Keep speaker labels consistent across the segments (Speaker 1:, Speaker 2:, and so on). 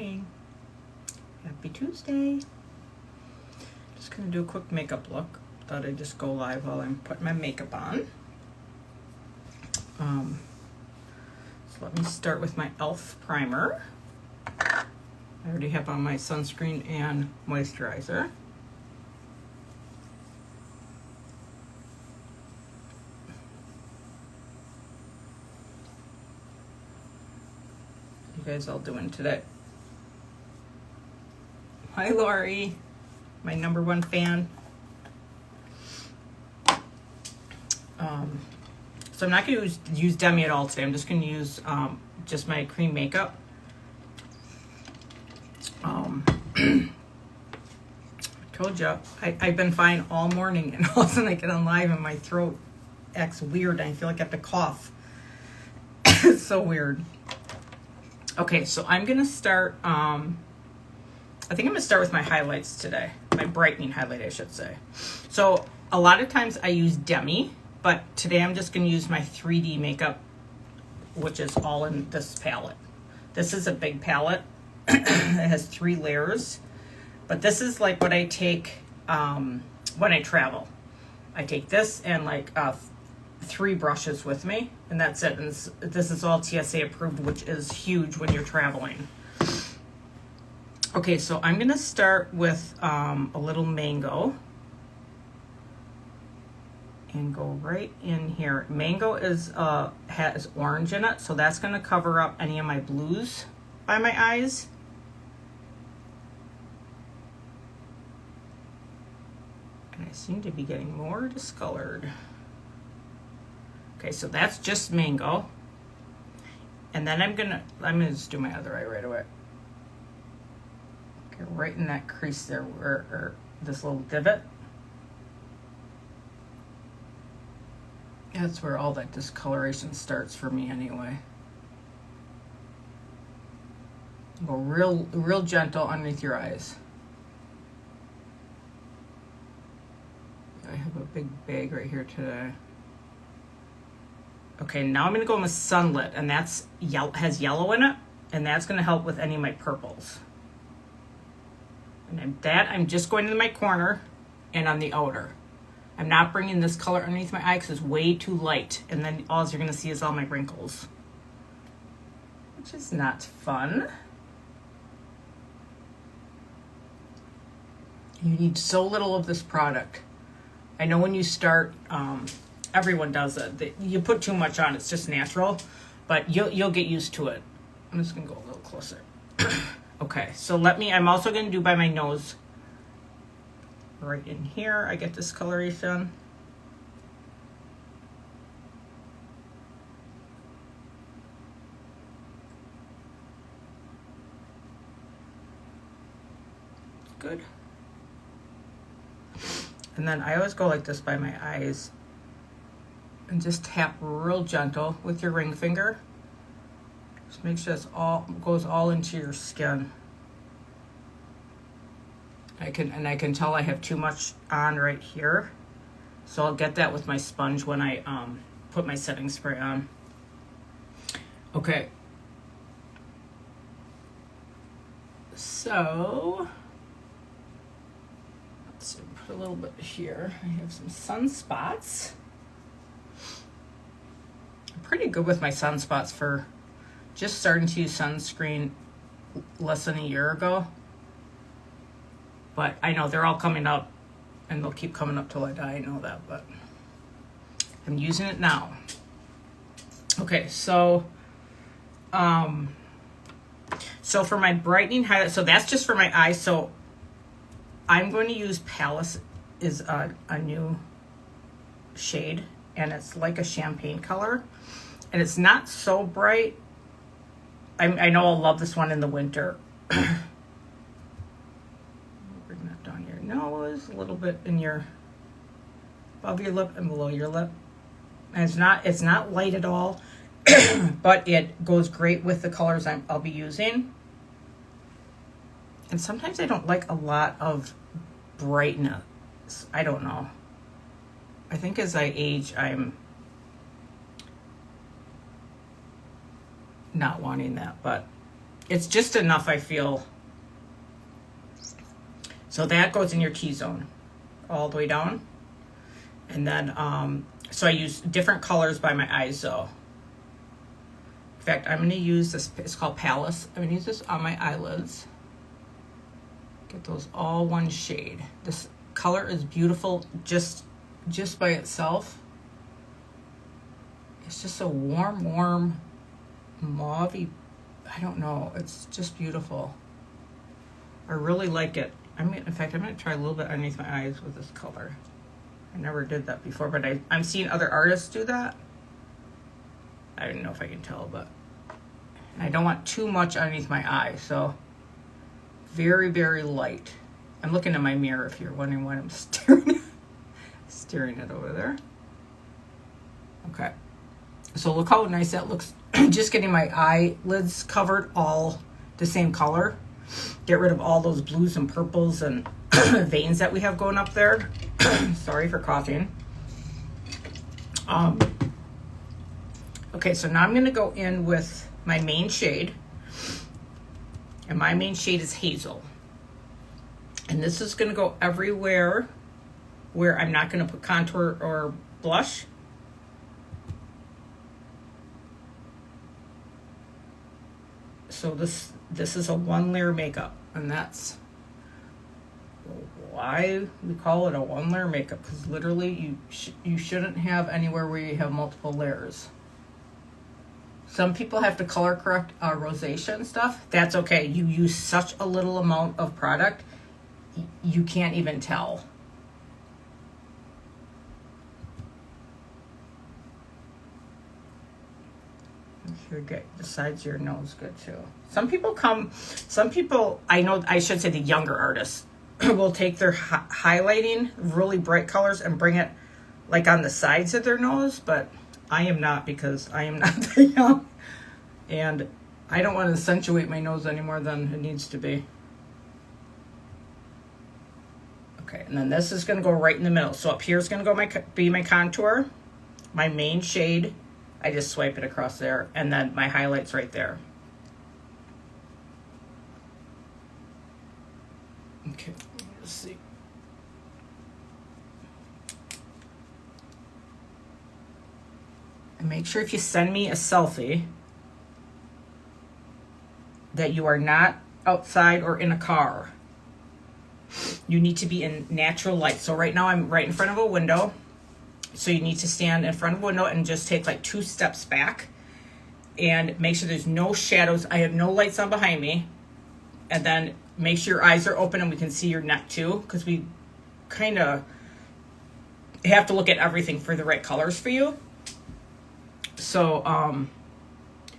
Speaker 1: morning. Happy Tuesday. Just gonna do a quick makeup look. Thought I'd just go live while I'm putting my makeup on. So let me start with my e.l.f. primer. I already have on my sunscreen and moisturizer. You guys all doing today? Hi, Lori, my #1 fan. So I'm not going to use Demi at all today. I'm just going to use just my cream makeup. I told you, I've been fine all morning, and all of a sudden I get on live and my throat acts weird and I feel like I have to cough. It's so weird. Okay, so I'm going to start, I think I'm going to start with my highlights today. My brightening highlight, I should say. So a lot of times I use Demi, but today I'm just going to use my 3D makeup, which is all in this palette. This is a big palette. It has 3 layers. But this is like what I take when I travel. I take this and like 3 brushes with me, and that's it. And this is all TSA approved, which is huge when you're traveling. Okay, so I'm going to start with a little mango. And go right in here. Mango has orange in it, so that's going to cover up any of my blues by my eyes. And I seem to be getting more discolored. Okay, so that's just mango. And then I'm gonna just do my other eye right away. Okay, right in that crease there, or this little divot. That's where all that discoloration starts for me anyway. Go real gentle underneath your eyes. I have a big bag right here today. Okay, now I'm gonna go with Sunlit, and that's has yellow in it, and that's gonna help with any of my purples. And I'm just going into my corner and on the outer. I'm not bringing this color underneath my eye because it's way too light. And then all you're going to see is all my wrinkles, which is not fun. You need so little of this product. I know when you start, everyone does it. You put too much on, it's just natural, but you'll get used to it. I'm just going to go a little closer. Okay, so I'm also going to do by my nose. Right in here, I get discoloration. Good. And then I always go like this by my eyes and just tap real gentle with your ring finger. Just make sure this goes all into your skin. I can tell I have too much on right here, so I'll get that with my sponge when I put my setting spray on. Okay, so let's put a little bit here. I have some sunspots. I'm pretty good with my sunspots for just starting to use sunscreen less than a year ago. But I know they're all coming up, and they'll keep coming up till I die. I know that, but I'm using it now. Okay, so for my brightening highlight, so that's just for my eyes. So I'm going to use Palace is a new shade, and it's like a champagne color, and it's not so bright. I know I'll love this one in the winter. Nose, a little bit in above your lip and below your lip. And it's not light at all, but it goes great with the colors I'll be using. And sometimes I don't like a lot of brightness. I don't know. I think as I age, I'm not wanting that, but It's just enough, I feel. So that goes in your T-zone all the way down. And then, so I use different colors by my eyes though. In fact, I'm going to use this, it's called Palace. I'm going to use this on my eyelids. Get those all one shade. This color is beautiful just by itself. It's just a warm mauve-y, I don't know. It's just beautiful. I really like it. In fact, I'm going to try a little bit underneath my eyes with this color. I never did that before, but I'm seeing other artists do that. I don't know if I can tell, but I don't want too much underneath my eye, so very, very light. I'm looking in my mirror if you're wondering why I'm staring it over there. Okay. So look how nice that looks. Just getting my eyelids covered all the same color. Get rid of all those blues and purples and veins that we have going up there. Sorry for coughing. Okay, so now I'm going to go in with my main shade. And my main shade is Hazel. And this is going to go everywhere where I'm not going to put contour or blush. So this is a one layer makeup, and that's why we call it a one layer makeup, because literally you shouldn't have anywhere where you have multiple layers. Some people have to color correct rosacea and stuff. That's okay. You use such a little amount of product, you can't even tell. You should get the sides of your nose good too. Some people, I know, I should say the younger artists, will take their highlighting, really bright colors, and bring it like on the sides of their nose, but I am not, because I am not that young. And I don't want to accentuate my nose any more than it needs to be. Okay, and then this is going to go right in the middle. So up here is going to be my contour, my main shade. I just swipe it across there, and then my highlights right there. Okay, let's see. And make sure if you send me a selfie that you are not outside or in a car. You need to be in natural light. So right now I'm right in front of a window. So you need to stand in front of a window and just take like 2 steps back and make sure there's no shadows. I have no lights on behind me. And then make sure your eyes are open and we can see your neck too, because we kind of have to look at everything for the right colors for you. So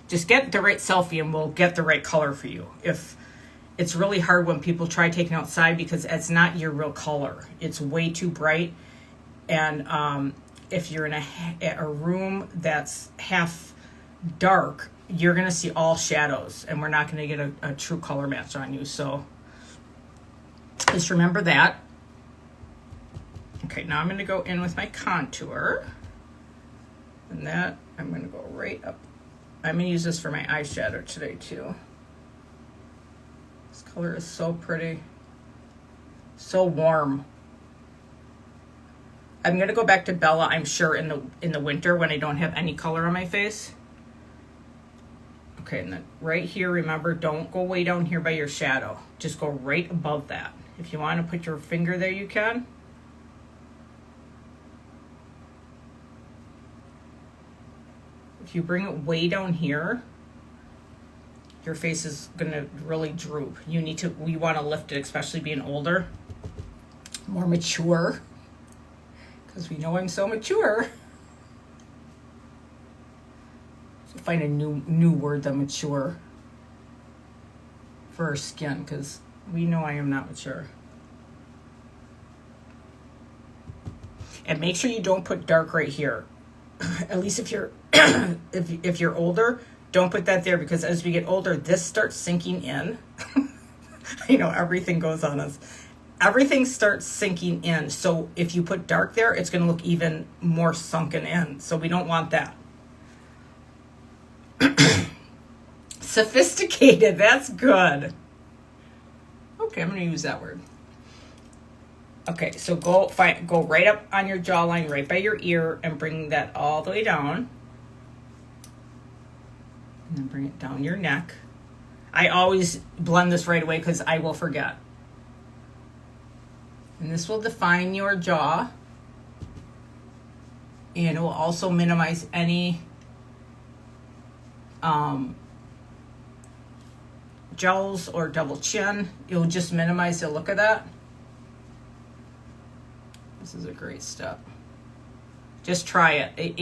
Speaker 1: just get the right selfie and we'll get the right color for you. If it's really hard when people try taking outside, because it's not your real color. It's way too bright. And if you're in a room that's half dark, you're going to see all shadows, and we're not going to get a true color match on you. So just remember that. Okay, now I'm going to go in with my contour. And that, I'm going to go right up. I'm going to use this for my eyeshadow today too. This color is so pretty. So warm. I'm going to go back to Bella, I'm sure, in the winter when I don't have any color on my face. Okay, and then right here, remember, don't go way down here by your shadow. Just go right above that. If you want to put your finger there, you can. If you bring it way down here, your face is going to really droop. We want to lift it, especially being older, more mature. Because we know I'm so mature. So find a new word than mature for our skin, because we know I am not mature. And make sure you don't put dark right here. At least if you're if you're older, don't put that there, because as we get older, this starts sinking in. I know everything goes on us. Everything starts sinking in. So if you put dark there, it's going to look even more sunken in. So we don't want that. Sophisticated, that's good. Okay, I'm going to use that word. Okay, so go right up on your jawline, right by your ear, and bring that all the way down. And then bring it down your neck. I always blend this right away because I will forget. And this will define your jaw. And it will also minimize any jowls or double chin. It will just minimize the look of that. This is a great step. Just try it.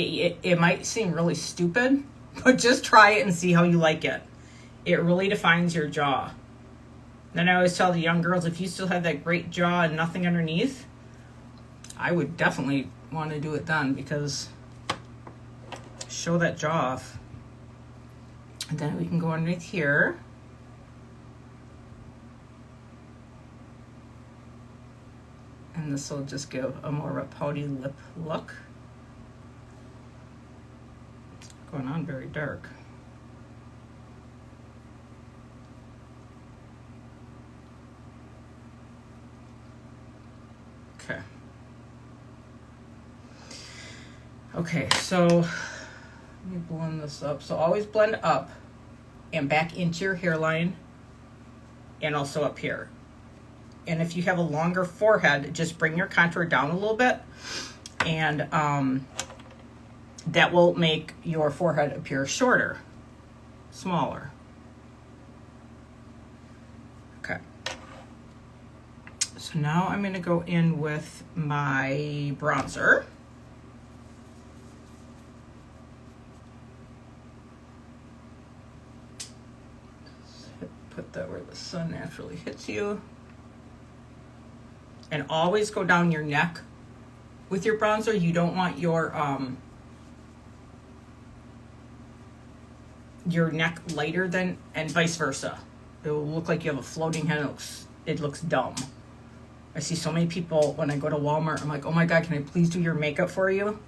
Speaker 1: It might seem really stupid, but just try it and see how you like it. It really defines your jaw. Then I always tell the young girls, if you still have that great jaw and nothing underneath, I would definitely want to do it then, because show that jaw off. And then we can go underneath here. And this will just give a more of a pouty lip look. It's going on very dark. Okay. Okay, so let me blend this up. So always blend up and back into your hairline and also up here. And if you have a longer forehead, just bring your contour down a little bit, and that will make your forehead appear shorter, smaller. Okay. So now I'm going to go in with my bronzer. Put that where the sun naturally hits you. And always go down your neck with your bronzer. You don't want your neck lighter than, and vice versa. It will look like you have a floating head. It looks dumb. I see so many people when I go to Walmart, I'm like, oh my God, can I please do your makeup for you?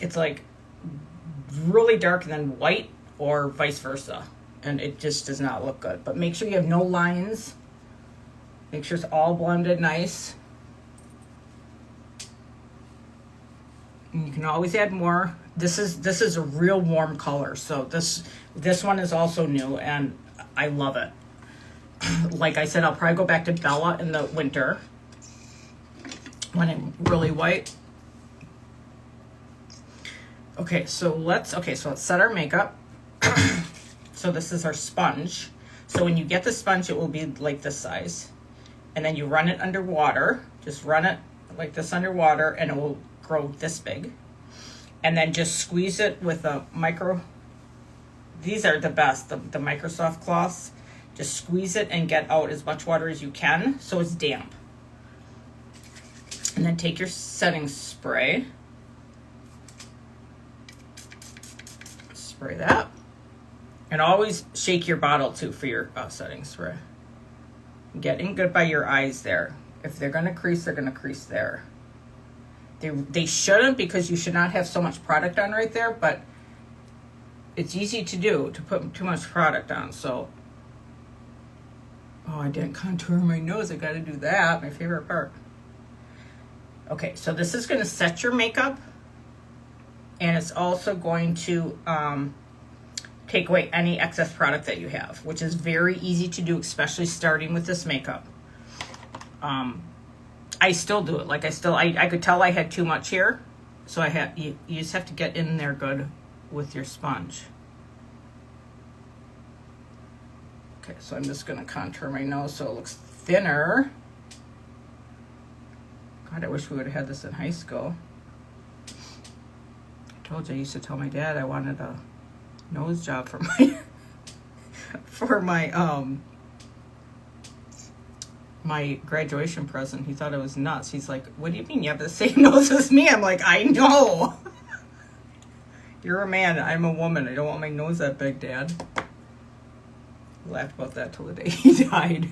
Speaker 1: It's like really dark and then white, or vice versa. And it just does not look good. But make sure you have no lines. Make sure it's all blended nice. And you can always add more. This is a real warm color. So this one is also new and I love it. Like I said, I'll probably go back to Bella in the winter when I'm really white. Okay, so let's set our makeup. So this is our sponge. So when you get the sponge, it will be like this size. And then you run it under water. Just run it like this under water and it will grow this big. And then just squeeze it with a micro. These are the best, the Microsoft cloths. Just squeeze it and get out as much water as you can so it's damp. And then take your setting spray. Spray that. And always shake your bottle too for your setting spray. Getting good by your eyes there. If they're going to crease, they're going to crease there. They shouldn't, because you should not have so much product on right there, but it's easy to do, to put too much product on. So, oh, I didn't contour my nose. I got to do that. My favorite part. Okay, so this is going to set your makeup, and it's also going to take away any excess product that you have, which is very easy to do, especially starting with this makeup. I still do it. Like I could tell I had too much here, so you just have to get in there good with your sponge. Okay, so I'm just gonna contour my nose so it looks thinner. God, I wish we would have had this in high school. I told you I used to tell my dad I wanted a nose job for my graduation present. He thought it was nuts. He's like, what do you mean you have the same nose as me? I'm like, I know. You're a man, I'm a woman. I don't want my nose that big, Dad. I laughed about that till the day he died.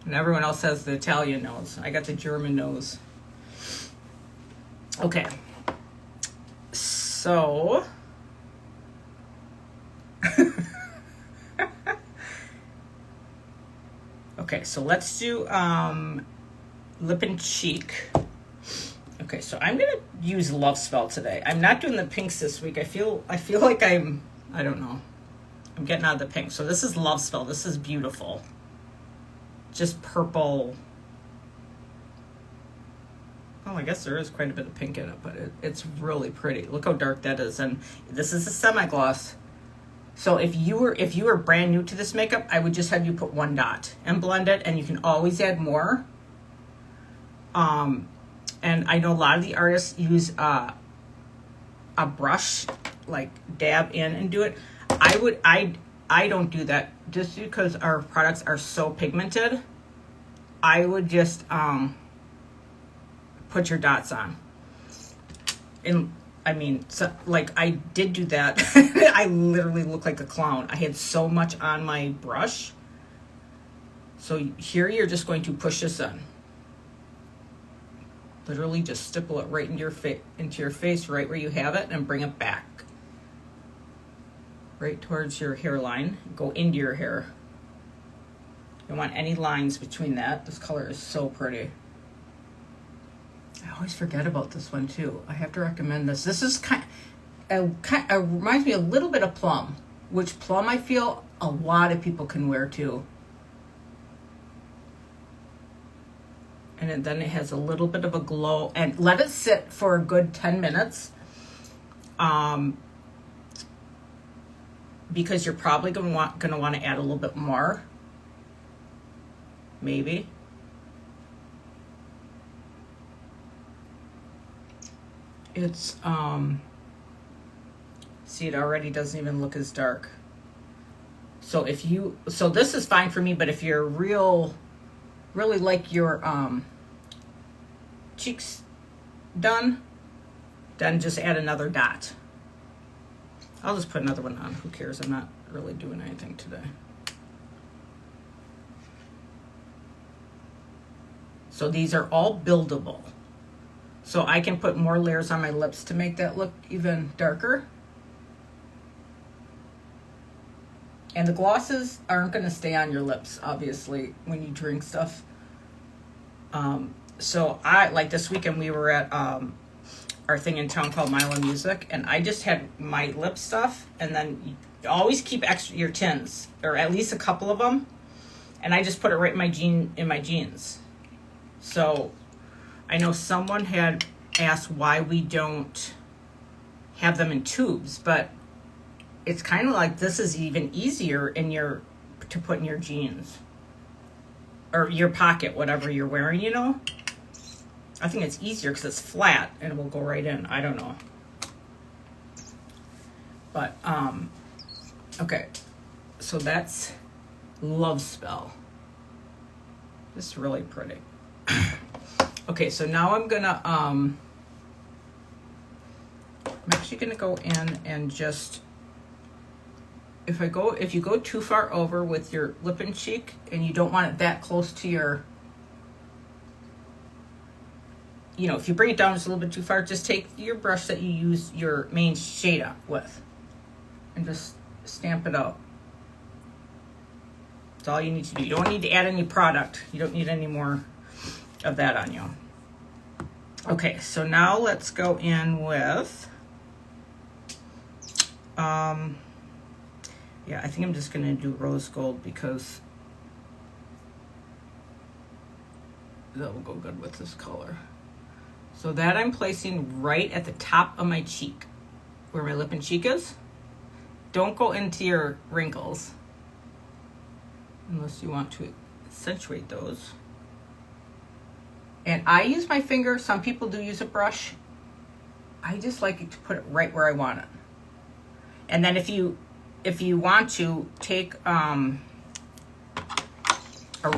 Speaker 1: And everyone else has the Italian nose. I got the German nose. Okay. So Okay, so let's do lip and cheek. Okay, so I'm gonna use Love Spell today. I'm not doing the pinks this week. I feel like I don't know. I'm getting out of the pink. So this is Love Spell. This is beautiful. Just purple. Oh, I guess there is quite a bit of pink in it, but it's really pretty. Look how dark that is. And this is a semi-gloss. So if you were brand new to this makeup, I would just have you put one dot and blend it, and you can always add more. And I know a lot of the artists use a brush, like dab in and do it. I don't do that just because our products are so pigmented. I would just put your dots on. And I mean, so, like I did do that. I literally look like a clown. I had so much on my brush. So here you're just going to push this in. Literally just stipple it right into your face, right where you have it, and bring it back. Right towards your hairline. Go into your hair. You don't want any lines between that. This color is so pretty. I always forget about this one too. I have to recommend this. This is reminds me a little bit of Plum, which Plum I feel a lot of people can wear too. And then it has a little bit of a glow. And let it sit for a good 10 minutes. Because you're probably gonna want to add a little bit more. Maybe. It's see, it already doesn't even look as dark. So this is fine for me, but if you're really like your cheeks done, then just add another dot. I'll just put another one on. Who cares? I'm not really doing anything today. So these are all buildable. So I can put more layers on my lips to make that look even darker. And the glosses aren't going to stay on your lips, obviously, when you drink stuff. So like this weekend, we were at our thing in town called Milo Music, and I just had my lip stuff, and then you always keep your tins, or at least a couple of them, and I just put it right in my jeans. So I know someone had asked why we don't have them in tubes, but it's kind of like this is even easier to put in your jeans or your pocket, whatever you're wearing, you know. I think it's easier because it's flat and it will go right in. I don't know. But, okay. So that's Love Spell. This is really pretty. Okay, so now I'm gonna, I'm actually gonna go in and just, if you go too far over with your lip and cheek and you don't want it that close to your, you know, if you bring it down just a little bit too far, just take your brush that you use your main shade up with and just stamp it out. That's all you need to do. You don't need to add any product. You don't need any more of that on you. Okay, so now let's go in with, yeah, I think I'm just gonna do rose gold because that will go good with this color. So that I'm placing right at the top of my cheek, where my lip and cheek is. Don't go into your wrinkles, unless you want to accentuate those. And I use my finger. Some people do use a brush. I just like it to put it right where I want it. And then if you want to take a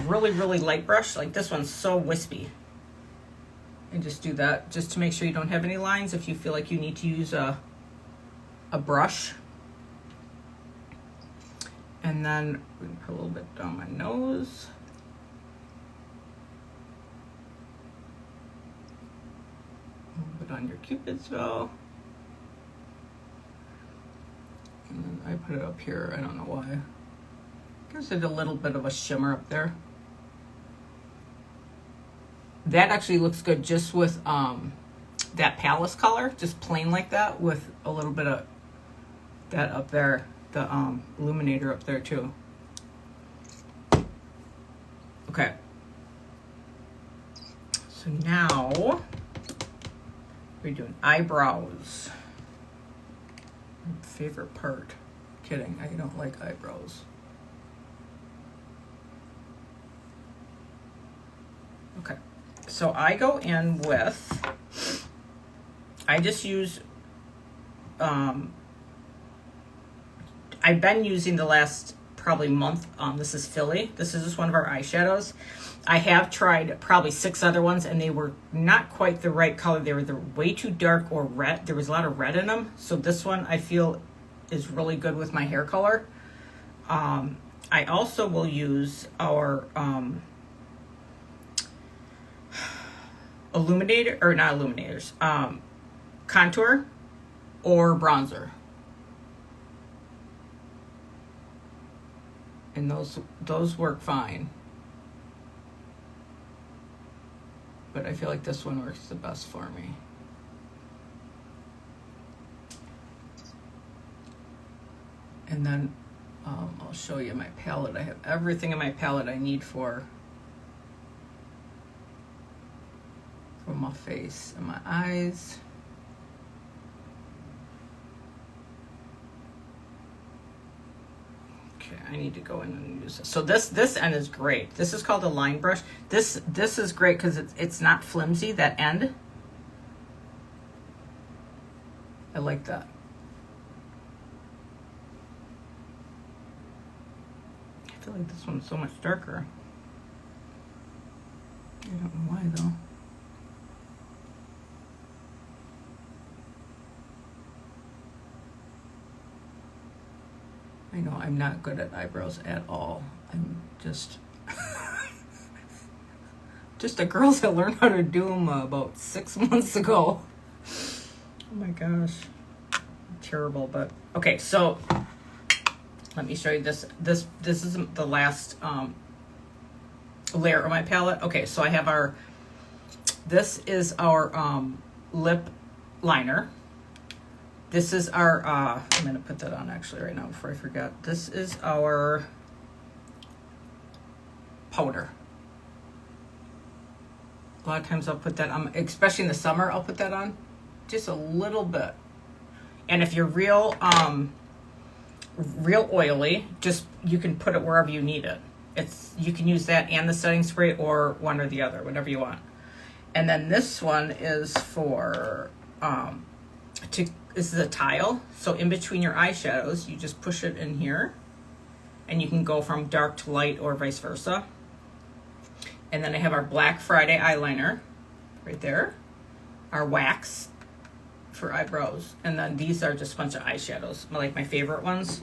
Speaker 1: really, really light brush, like this one's so wispy, and just do that just to make sure you don't have any lines. If you feel like you need to use a brush. And then we can put a little bit down my nose. A little bit on your Cupid's bow. And then I put it up here. I don't know why. Gives it a little bit of a shimmer up there. That actually looks good just with that Palace color, just plain like that, with a little bit of that up there, the illuminator up there too. Okay. So now we're doing eyebrows. My favorite part. Kidding, I don't like eyebrows. Okay, so I go in with, I just use, I've been using the last probably month, this is Philly. This is just one of our eyeshadows. I have tried probably 6 other ones and they were not quite the right color. They were way too dark or red. There was a lot of red in them. So this one I feel is really good with my hair color. I also will use our illuminator, or not illuminators, contour or bronzer. And those work fine. But I feel like this one works the best for me. And then I'll show you my palette. I have everything in my palette I need for my face and my eyes. Okay, I need to go in and use this. So this end is great. This is called a line brush. This is great because it's not flimsy, that end. I like that. I feel like this one's so much darker. I don't know why though. I know I'm not good at eyebrows at all. I'm just a girl that learned how to do them about 6 months ago. Oh my gosh, terrible. But okay, so let me show you this. This is the last layer of my palette. Okay, so I have this is our lip liner. This is our, I'm going to put that on actually right now before I forget. This is our powder. A lot of times I'll put that on, especially in the summer, I'll put that on just a little bit. And if you're real oily, just, you can put it wherever you need it. You can use that and the setting spray or one or the other, whatever you want. And then this one is for, this is a tile, so in between your eyeshadows, you just push it in here, and you can go from dark to light or vice versa. And then I have our Black Friday eyeliner right there, our wax for eyebrows, and then these are just a bunch of eyeshadows, like my favorite ones.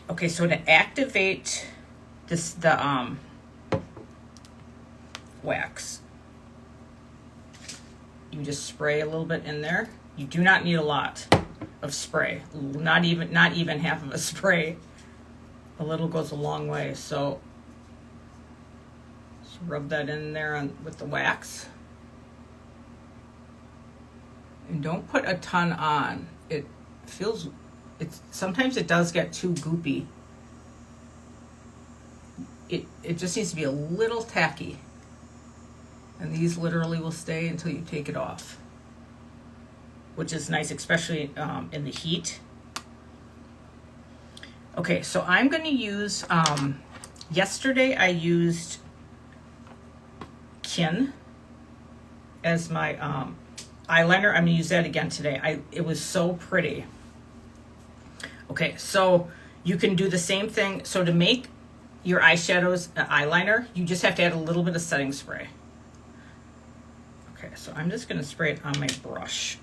Speaker 1: Okay, so to activate the wax, you just spray a little bit in there. You do not need a lot of spray. Not even half of a spray. A little goes a long way. So just rub that in there with the wax. And don't put a ton on. Sometimes it does get too goopy. It just needs to be a little tacky. And these literally will stay until you take it off, which is nice, especially in the heat. Okay, so I'm going to use, yesterday I used Kin as my eyeliner. I'm going to use that again today. It was so pretty. Okay, so you can do the same thing. So to make your eyeshadows eyeliner, you just have to add a little bit of setting spray. Okay, so I'm just going to spray it on my brush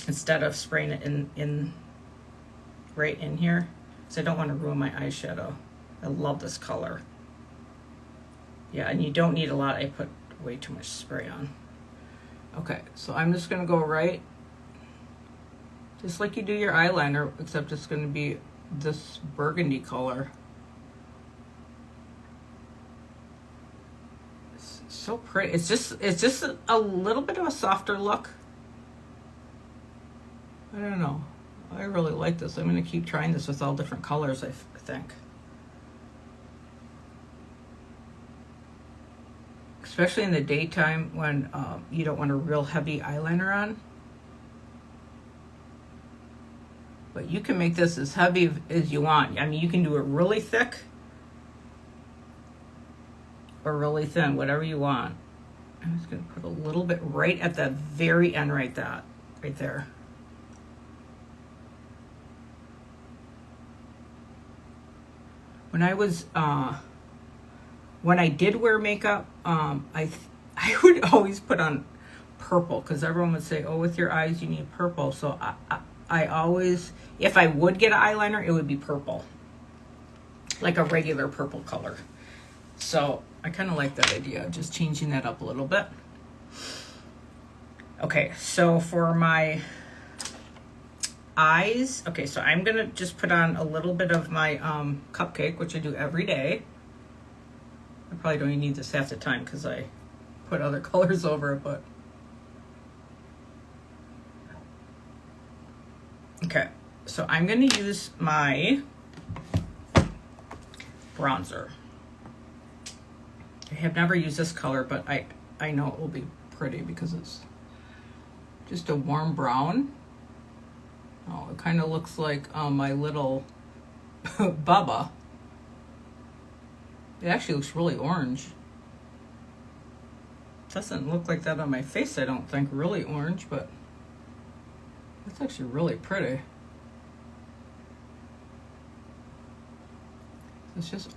Speaker 1: instead of spraying it in right in here, because I don't want to ruin my eyeshadow. I love this color. Yeah, and you don't need a lot. I put way too much spray on. Okay, so I'm just going to go right, just like you do your eyeliner, except it's going to be this burgundy color. It's so pretty. It's just a little bit of a softer look. I don't know. I really like this. I'm going to keep trying this with all different colors, I think. Especially in the daytime when you don't want a real heavy eyeliner on. But you can make this as heavy as you want. I mean, you can do it really thick or really thin, whatever you want. I'm just going to put a little bit right at the very end, right there. When I did wear makeup, I would always put on purple because everyone would say, "Oh, with your eyes you need purple." So I always, if I would get an eyeliner, it would be purple, like a regular purple color. So I kind of like that idea, just changing that up a little bit. Okay, so for my eyes, okay, so I'm gonna just put on a little bit of my Cupcake, which I do every day. I probably don't even need this half the time because I put other colors over it, but okay, so I'm going to use my bronzer. I have never used this color, but I know it will be pretty because it's just a warm brown. Oh, it kind of looks like my little Bubba. It actually looks really orange. Doesn't look like that on my face, I don't think, really orange, but it's actually really pretty. It's just,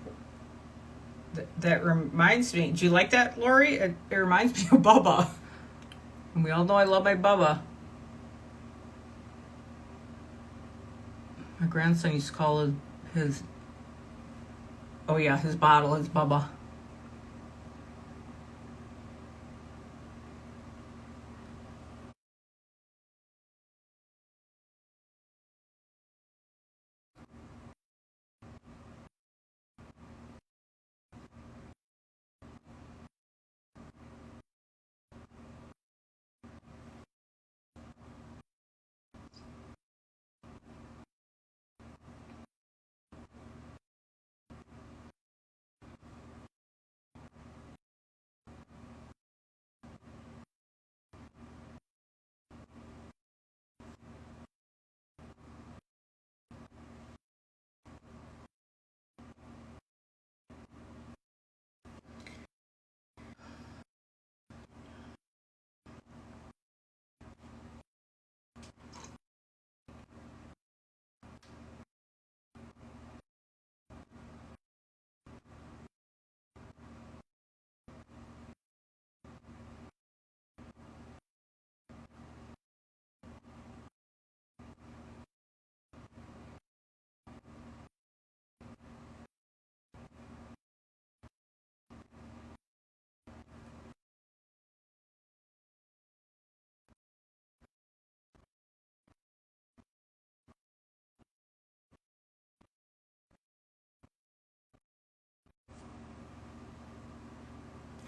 Speaker 1: that reminds me, do you like that, Lori? It reminds me of Bubba. And we all know I love my Bubba. My grandson used to call his oh yeah, his bottle is Bubba.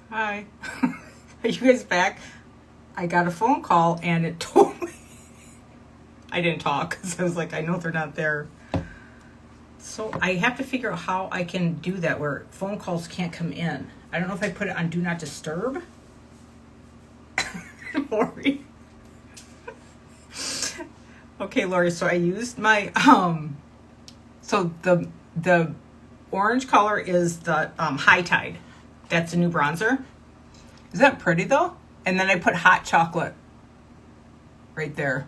Speaker 1: Hi. Are you guys back? I got a phone call and it told me. I didn't talk because I was like, I know they're not there. So I have to figure out how I can do that where phone calls can't come in. I don't know if I put it on Do Not Disturb. Lori. Okay, Lori, so I used my, so the orange color is the High Tide. That's a new bronzer. Is that pretty though? And then I put hot chocolate right there.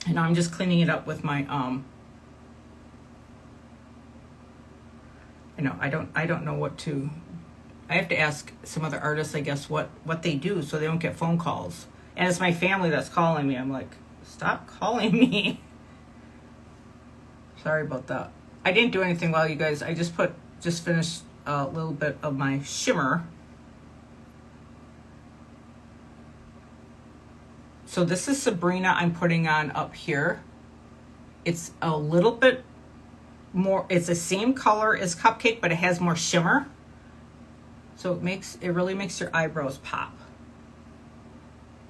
Speaker 1: And now I'm just cleaning it up with my I don't know what to. I have to ask some other artists, I guess, what they do so they don't get phone calls. And it's my family that's calling me. I'm like, stop calling me. Sorry about that. I didn't do anything while you guys. I just finished a little bit of my shimmer. So this is Sabrina I'm putting on up here. It's a little bit more, it's the same color as Cupcake, but it has more shimmer. So it really makes your eyebrows pop.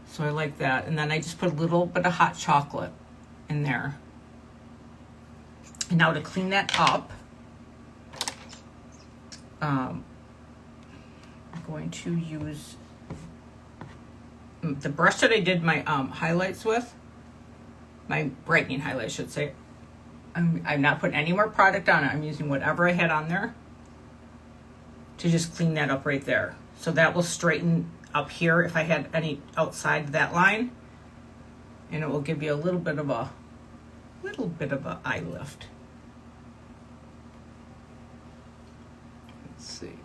Speaker 1: So I like that. And then I just put a little bit of hot chocolate in there. And now to clean that up, I'm going to use the brush that I did my highlights with, my brightening highlight, I should say. I'm not putting any more product on it. I'm using whatever I had on there to just clean that up right there. So that will straighten up here if I had any outside that line, and it will give you a little bit of a eye lift. Let's see.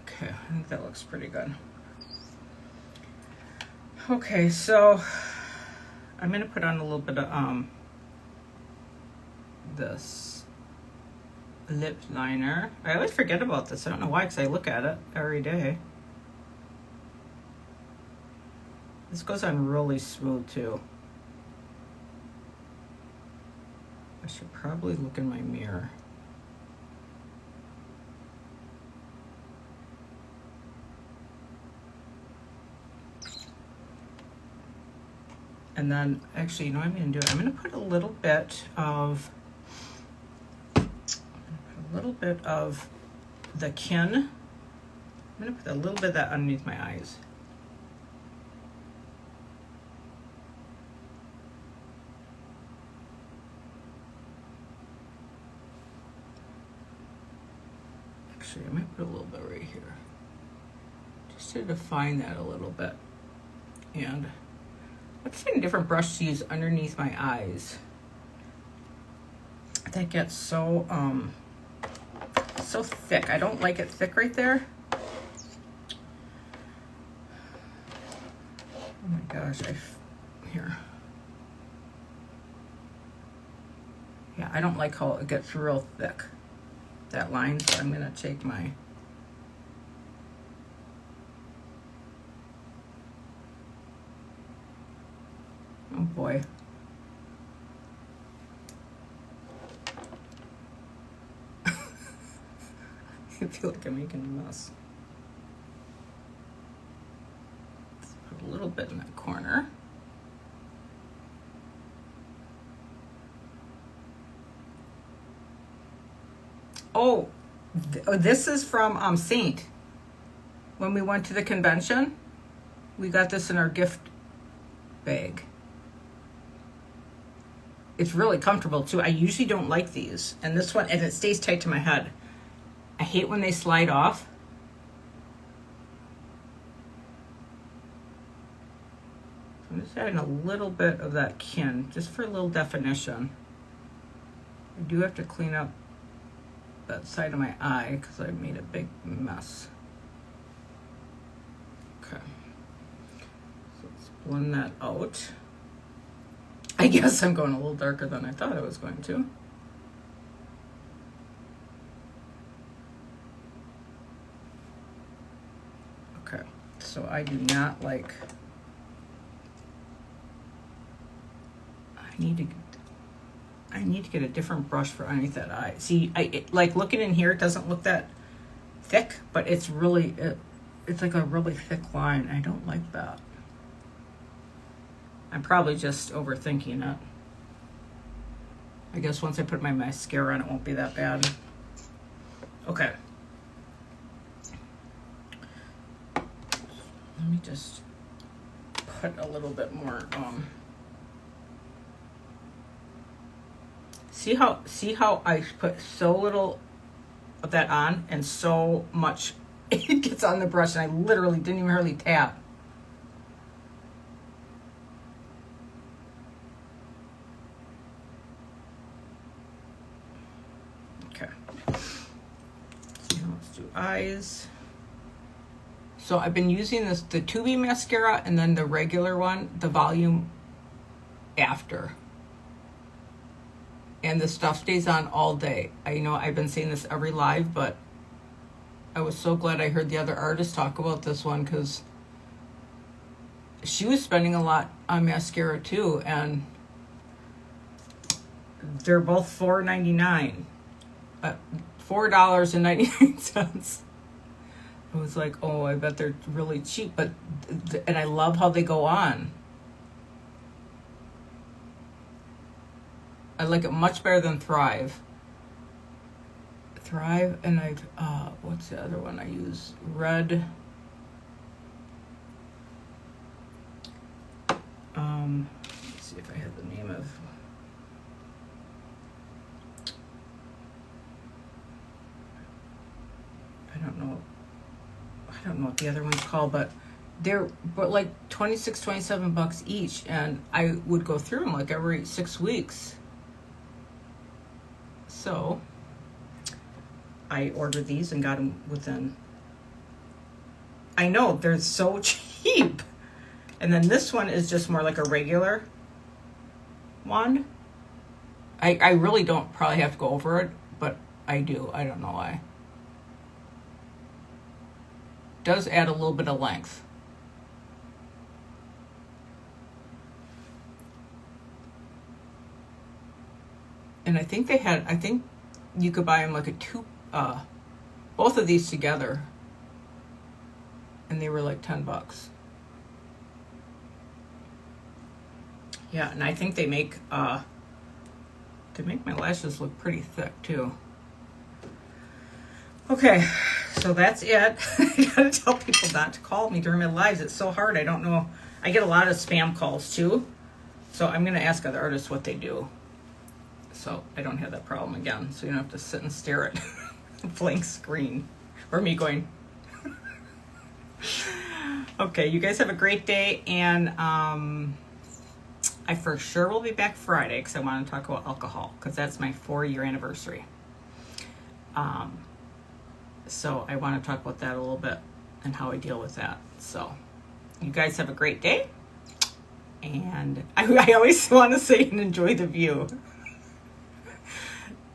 Speaker 1: Okay, I think that looks pretty good. Okay, so I'm gonna put on a little bit of this lip liner. I always forget about this. I don't know why, because I look at it every day. This goes on really smooth too. I should probably look in my mirror. And then, actually, you know what I'm gonna do? I'm gonna put a little bit of the Kin. I'm gonna put a little bit of that underneath my eyes. Actually, I might put a little bit right here, just to define that a little bit. And let's find a different brush to use underneath my eyes. That gets so thick. I don't like it thick right there. Oh my gosh, here. Yeah, I don't like how it gets real thick, that line, so I'm gonna take my oh boy. I feel like I'm making a mess. Let's put a little bit in that corner. Oh, this is from Saint. When we went to the convention, we got this in our gift bag. It's really comfortable too. I usually don't like these. And this one, and it stays tight to my head. I hate when they slide off. I'm just adding a little bit of that Kin, just for a little definition. I do have to clean up that side of my eye because I made a big mess. Okay. So let's blend that out. I guess I'm going a little darker than I thought I was going to. Okay, so I do not like, I need to get a different brush for underneath that eye. See, like looking in here, it doesn't look that thick, but it's really, it's like a really thick line. I don't like that. I'm probably just overthinking it. I guess once I put my mascara on, it won't be that bad. Okay. Let me just put a little bit more, see how I put so little of that on and so much it gets on the brush, and I literally didn't even hardly tap. Okay. So now let's do eyes. So I've been using the Tubey mascara and then the regular one, the volume after. And the stuff stays on all day. I know I've been saying this every live, but I was so glad I heard the other artist talk about this one, because she was spending a lot on mascara too, and they're both $4.99. $4.99. I was like, oh, I bet they're really cheap, but and I love how they go on. I like it much better than Thrive. Thrive, and what's the other one I use? Red. Let's see if I have the name of. I don't know what the other one's called, but they're like $26-27 each, and I would go through them like every 6 weeks. So I ordered these and got them within. I know they're so cheap. And then this one is just more like a regular one. I really don't probably have to go over it, but I do. I don't know why. Does add a little bit of length. And I think you could buy them like both of these together, and they were like $10. Yeah, and I think they make my lashes look pretty thick too. Okay, so that's it. I gotta tell people not to call me during my lives. It's so hard. I don't know. I get a lot of spam calls too. So I'm gonna ask other artists what they do, so I don't have that problem again. So you don't have to sit and stare at a blank screen or me going. Okay, you guys have a great day, and I for sure will be back Friday because I want to talk about alcohol because that's my 4-year anniversary. So I want to talk about that a little bit and how I deal with that. So you guys have a great day. And I always want to say and enjoy the view.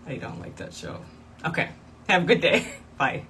Speaker 1: I don't like that show. Okay. Have a good day. Bye.